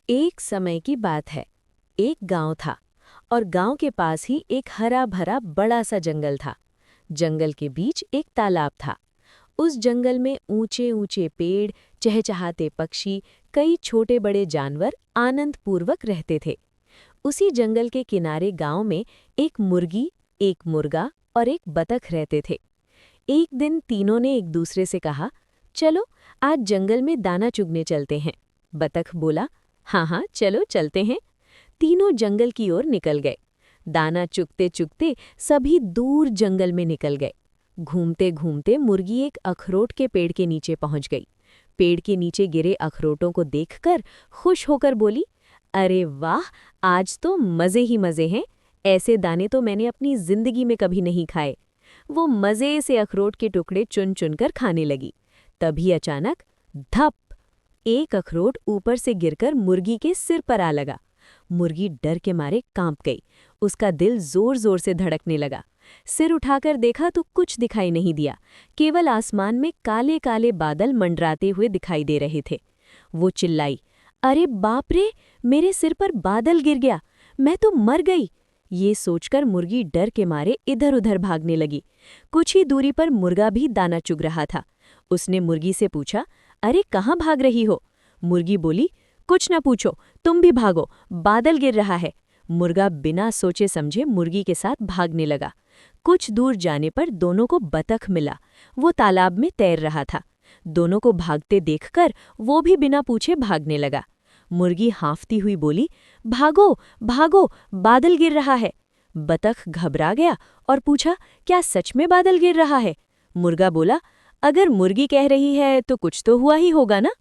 एक समय की बात है। एक गांव था और गांव के पास ही एक हरा भरा बड़ा सा जंगल था। जंगल के बीच एक तालाब था। उस जंगल में ऊंचे ऊंचे पेड़, चहचहाते पक्षी, कई छोटे बड़े जानवर आनंद पूर्वक रहते थे। उसी जंगल के किनारे गांव में एक मुर्गी, एक मुर्गा और एक बतख रहते थे। एक दिन तीनों ने एक दूसरे से कहा, चलो आज जंगल में दाना चुगने चलते हैं। बतख बोला, हाँ हाँ चलो चलते हैं। तीनों जंगल की ओर निकल गए। दाना चुगते चुगते सभी दूर जंगल में निकल गए। घूमते घूमते मुर्गी एक अखरोट के पेड़ के नीचे पहुंच गई। पेड़ के नीचे गिरे अखरोटों को देखकर खुश होकर बोली, अरे वाह, आज तो मज़े ही मज़े हैं। ऐसे दाने तो मैंने अपनी जिंदगी में कभी नहीं खाए। वो मज़े से अखरोट के टुकड़े चुन चुनकर खाने लगी। तभी अचानक धप, एक अखरोट ऊपर से गिरकर मुर्गी के सिर पर आ लगा। मुर्गी डर के मारे कांप गई। उसका दिल जोर जोर से धड़कने लगा। सिर उठाकर देखा तो कुछ दिखाई नहीं दिया, केवल आसमान में काले काले बादल मंडराते हुए दिखाई दे रहे थे। वो चिल्लाई, अरे बाप रे, मेरे सिर पर बादल गिर गया, मैं तो मर गई। ये सोचकर मुर्गी डर के मारे इधर उधर भागने लगी। कुछ ही दूरी पर मुर्गा भी दाना चुग रहा था। उसने मुर्गी से पूछा, अरे कहाँ भाग रही हो? मुर्गी बोली, कुछ न पूछो, तुम भी भागो, बादल गिर रहा है। मुर्गा बिना सोचे समझे मुर्गी के साथ भागने लगा। कुछ दूर जाने पर दोनों को बतख मिला। वो तालाब में तैर रहा था। दोनों को भागते देखकर वो भी बिना पूछे भागने लगा। मुर्गी हांफती हुई बोली, भागो भागो, बादल गिर रहा है। बतख घबरा गया और पूछा, क्या सच में बादल गिर रहा है? मुर्गा बोला, अगर मुर्गी कह रही है तो कुछ तो हुआ ही होगा ना।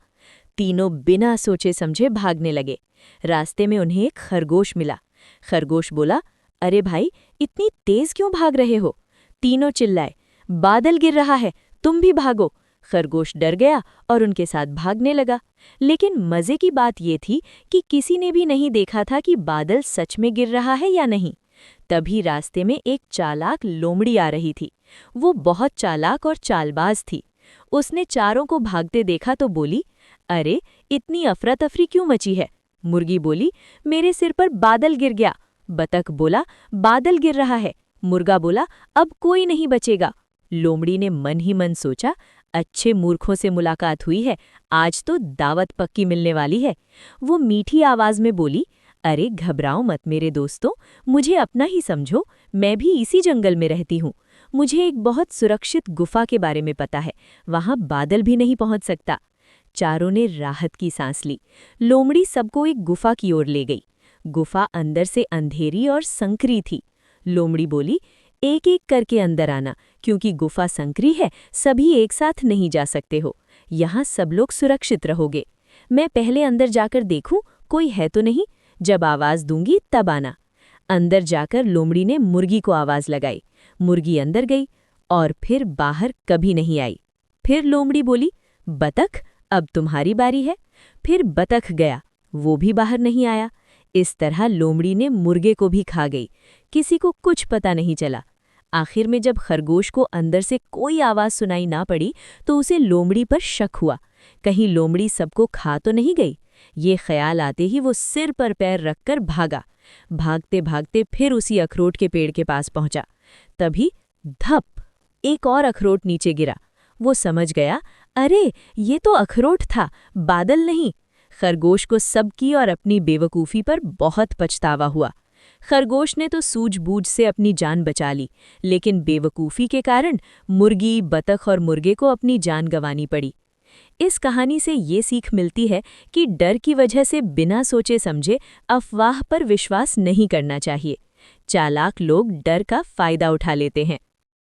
तीनों बिना सोचे समझे भागने लगे। रास्ते में उन्हें एक खरगोश मिला। खरगोश बोला, अरे भाई, इतनी तेज क्यों भाग रहे हो? तीनों चिल्लाए, बादल गिर रहा है, तुम भी भागो। खरगोश डर गया और उनके साथ भागने लगा। लेकिन मजे की बात ये थी कि किसी ने भी नहीं देखा था कि बादल सच में गिर रहा है या नहीं। तभी रास्ते में एक चालाक लोमड़ी आ रही थी। वो बहुत चालाक और चालबाज थी। उसने चारों को भागते देखा तो बोली, अरे इतनी अफरा तफरी क्यों मची है? मुर्गी बोली, मेरे सिर पर बादल गिर गया। बतख बोला, बादल गिर रहा है। मुर्गा बोला, अब कोई नहीं बचेगा। लोमड़ी ने मन ही मन सोचा, अच्छे मूर्खों से मुलाकात हुई है, आज तो दावत पक्की मिलने वाली है। वो मीठी आवाज में बोली, अरे घबराओ मत मेरे दोस्तों, मुझे अपना ही समझो, मैं भी इसी जंगल में रहती हूँ। मुझे एक बहुत सुरक्षित गुफा के बारे में पता है, वहाँ बादल भी नहीं पहुँच सकता। चारों ने राहत की सांस ली। लोमड़ी सबको एक गुफा की ओर ले गई। गुफा अंदर से अंधेरी और संकरी थी। लोमड़ी बोली, एक एक करके अंदर आना, क्योंकि गुफा संकरी है, सभी एक साथ नहीं जा सकते हो। यहाँ सब लोग सुरक्षित रहोगे। मैं पहले अंदर जाकर देखूं कोई है तो नहीं, जब आवाज दूंगी तब आना। अंदर जाकर लोमड़ी ने मुर्गी को आवाज लगाई। मुर्गी अंदर गई और फिर बाहर कभी नहीं आई। फिर लोमड़ी बोली, बतख, अब तुम्हारी बारी है। फिर बतख गया, वो भी बाहर नहीं आया। इस तरह लोमड़ी ने मुर्गे को भी खा गई। किसी को कुछ पता नहीं चला। आखिर में जब खरगोश को अंदर से कोई आवाज सुनाई ना पड़ी तो उसे लोमड़ी पर शक हुआ, कहीं लोमड़ी सबको खा तो नहीं गई। ये ख्याल आते ही वो सिर पर पैर रखकर भागा। भागते भागते फिर उसी अखरोट के पेड़ के पास पहुंचा। तभी धप, एक और अखरोट नीचे गिरा। वो समझ गया, अरे ये तो अखरोट था, बादल नहीं। खरगोश को सबकी और अपनी बेवकूफ़ी पर बहुत पछतावा हुआ। खरगोश ने तो सूझबूझ से अपनी जान बचा ली, लेकिन बेवकूफ़ी के कारण मुर्गी, बतख और मुर्गे को अपनी जान गंवानी पड़ी। इस कहानी से ये सीख मिलती है कि डर की वजह से बिना सोचे समझे अफवाह पर विश्वास नहीं करना चाहिए। चालाक लोग डर का फ़ायदा उठा लेते हैं।